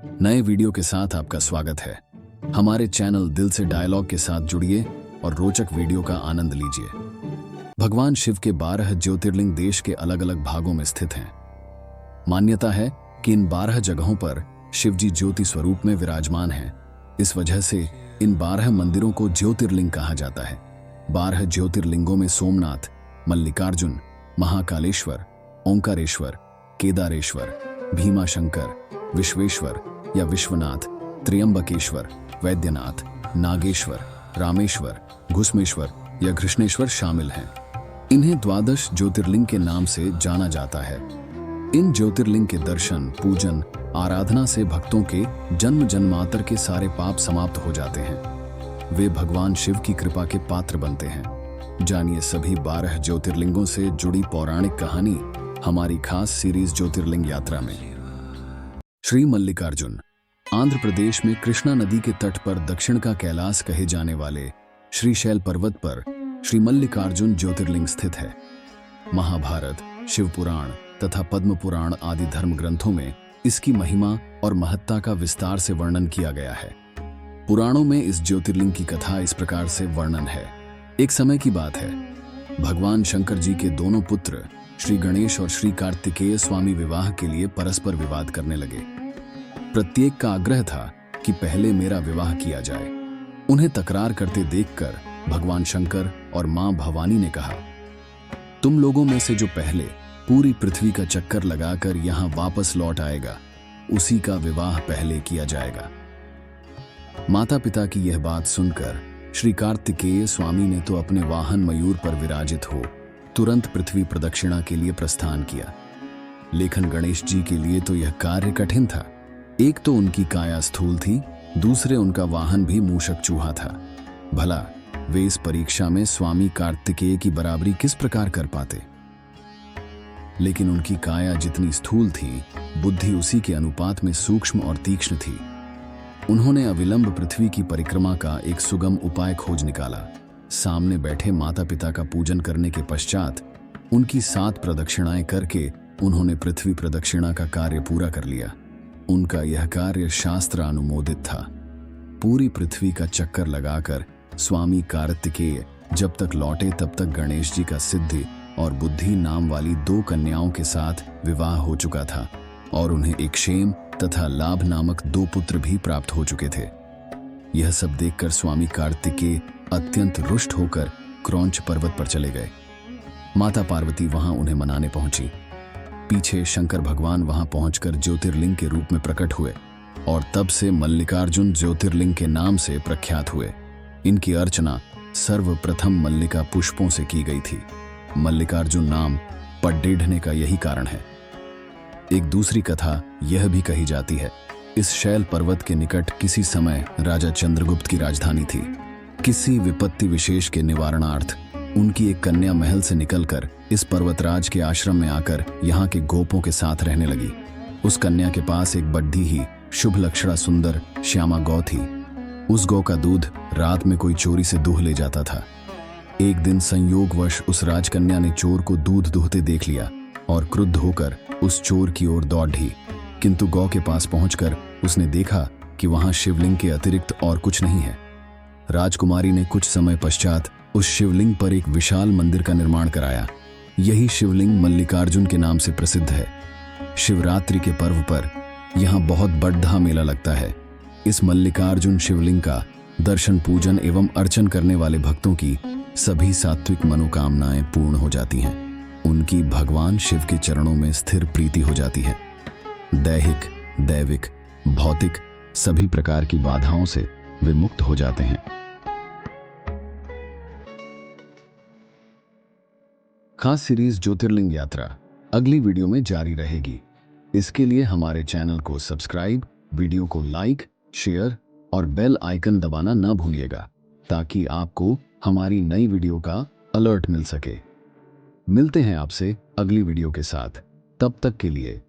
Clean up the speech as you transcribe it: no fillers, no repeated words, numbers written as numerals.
नए वीडियो के साथ आपका स्वागत है। हमारे चैनल दिल से डायलॉग के साथ जुड़िए और रोचक वीडियो का आनंद लीजिए। भगवान शिव के 12 ज्योतिर्लिंग देश के अलग अलग भागों में स्थित हैं। मान्यता है कि इन 12 जगहों पर शिव जी ज्योति स्वरूप में विराजमान हैं। इस वजह से इन 12 मंदिरों को ज्योतिर्लिंग कहा जाता है। 12 ज्योतिर्लिंगों में सोमनाथ, मल्लिकार्जुन, महाकालेश्वर, ओंकारेश्वर, केदारेश्वर, भीमाशंकर, विश्वेश्वर या विश्वनाथ, त्र्यंबकेश्वर, वैद्यनाथ, नागेश्वर, रामेश्वर, घुस्मेश्वर या घृष्णेश्वर शामिल हैं। इन्हें 12 ज्योतिर्लिंग के नाम से जाना जाता है। इन ज्योतिर्लिंग के दर्शन, पूजन, आराधना से भक्तों के जन्म जन्मांतर के सारे पाप समाप्त हो जाते हैं। वे भगवान शिव की कृपा के पात्र बनते हैं। जानिए सभी 12 ज्योतिर्लिंगों से जुड़ी पौराणिक कहानी हमारी खास सीरीज ज्योतिर्लिंग यात्रा में। श्री मल्लिकार्जुन आंध्र प्रदेश में कृष्णा नदी के तट पर दक्षिण का कैलाश कहे जाने वाले श्रीशैल पर्वत पर श्री मल्लिकार्जुन ज्योतिर्लिंग स्थित है। महाभारत, शिव पुराण तथा पद्म पुराण आदि धर्म ग्रंथों में इसकी महिमा और महत्ता का विस्तार से वर्णन किया गया है। पुराणों में इस ज्योतिर्लिंग की कथा इस प्रकार से वर्णन है। एक समय की बात है, भगवान शंकर जी के दोनों पुत्र श्री गणेश और श्री कार्तिकेय स्वामी विवाह के लिए परस्पर विवाद करने लगे। प्रत्येक का आग्रह था कि पहले मेरा विवाह किया जाए। उन्हें तकरार करते देखकर भगवान शंकर और मां भवानी ने कहा, तुम लोगों में से जो पहले पूरी पृथ्वी का चक्कर लगाकर यहां वापस लौट आएगा, उसी का विवाह पहले किया जाएगा। माता पिता की यह बात सुनकर श्री कार्तिकेय स्वामी ने तो अपने वाहन मयूर पर विराजित हो तुरंत पृथ्वी प्रदक्षिणा के लिए प्रस्थान किया। लेकिन गणेश जी के लिए तो यह कार्य कठिन था। एक तो उनकी काया स्थूल थी, दूसरे उनका वाहन भी मूषक चूहा था। भला वे इस परीक्षा में स्वामी कार्तिकेय की बराबरी किस प्रकार कर पाते। लेकिन उनकी काया जितनी स्थूल थी, बुद्धि उसी के अनुपात में सूक्ष्म और तीक्ष्ण थी। उन्होंने अविलंब पृथ्वी की परिक्रमा का एक सुगम उपाय खोज निकाला। सामने बैठे माता पिता का पूजन करने के पश्चात उनकी 7 प्रदक्षिणाएं करके उन्होंने पृथ्वी प्रदक्षिणा का कार्य पूरा कर लिया। उनका यह कार्य शास्त्र अनुमोदित था। पूरी पृथ्वी का चक्कर लगाकर स्वामी कार्तिकेय जब तक लौटे तब तक गणेश जी का सिद्धि और बुद्धि नाम वाली 2 कन्याओं के साथ विवाह हो चुका था और उन्हें एक क्षेम तथा लाभ नामक 2 पुत्र भी प्राप्त हो चुके थे। यह सब देखकर स्वामी कार्तिकेय अत्यंत रुष्ट होकर क्रौंच पर्वत पर चले गए। माता पार्वती वहां उन्हें मनाने पहुंची। पीछे शंकर भगवान वहां पहुंचकर ज्योतिर्लिंग के रूप में प्रकट हुए और तब से मल्लिकार्जुन ज्योतिर्लिंग के नाम से प्रख्यात हुए। इनकी अर्चना सर्वप्रथम मल्लिका पुष्पों से की गई थी। मल्लिकार्जुन नाम पड्डेढ़ने का यही कारण है। एक दूसरी कथा यह भी कही जाती है, इस शैल पर्वत के निकट किसी समय राजा चंद्रगुप्त की राजधानी थी। किसी विपत्ति विशेष के निवारणार्थ उनकी एक कन्या महल से निकलकर इस पर्वतराज के आश्रम में आकर यहाँ के गोपों के साथ रहने लगी। उस कन्या के पास एक बड्ढी ही शुभ लक्षणा सुंदर श्यामा गौ थी। उस गौ का दूध रात में कोई चोरी से दूह ले जाता था। एक दिन संयोगवश उस राजकन्या ने चोर को दूध दूहते देख लिया और क्रुद्ध होकर उस चोर की ओर दौड़ ढी। किंतु गौ के पास पहुंचकर उसने देखा कि वहां शिवलिंग के अतिरिक्त और कुछ नहीं है। राजकुमारी ने कुछ समय पश्चात उस शिवलिंग पर एक विशाल मंदिर का निर्माण कराया। यही शिवलिंग मल्लिकार्जुन के नाम से प्रसिद्ध है। शिवरात्रि के पर्व पर यहाँ बहुत बड़ा मेला लगता है। इस मल्लिकार्जुन शिवलिंग का दर्शन, पूजन एवं अर्चन करने वाले भक्तों की सभी सात्विक मनोकामनाएं पूर्ण हो जाती हैं। उनकी भगवान शिव के चरणों में स्थिर प्रीति हो जाती है। दैहिक, दैविक, भौतिक सभी प्रकार की बाधाओं से वे मुक्त हो जाते हैं। खास सीरीज ज्योतिर्लिंग यात्रा अगली वीडियो में जारी रहेगी। इसके लिए हमारे चैनल को सब्सक्राइब, वीडियो को लाइक, शेयर और बेल आइकन दबाना न भूलिएगा ताकि आपको हमारी नई वीडियो का अलर्ट मिल सके। मिलते हैं आपसे अगली वीडियो के साथ। तब तक के लिए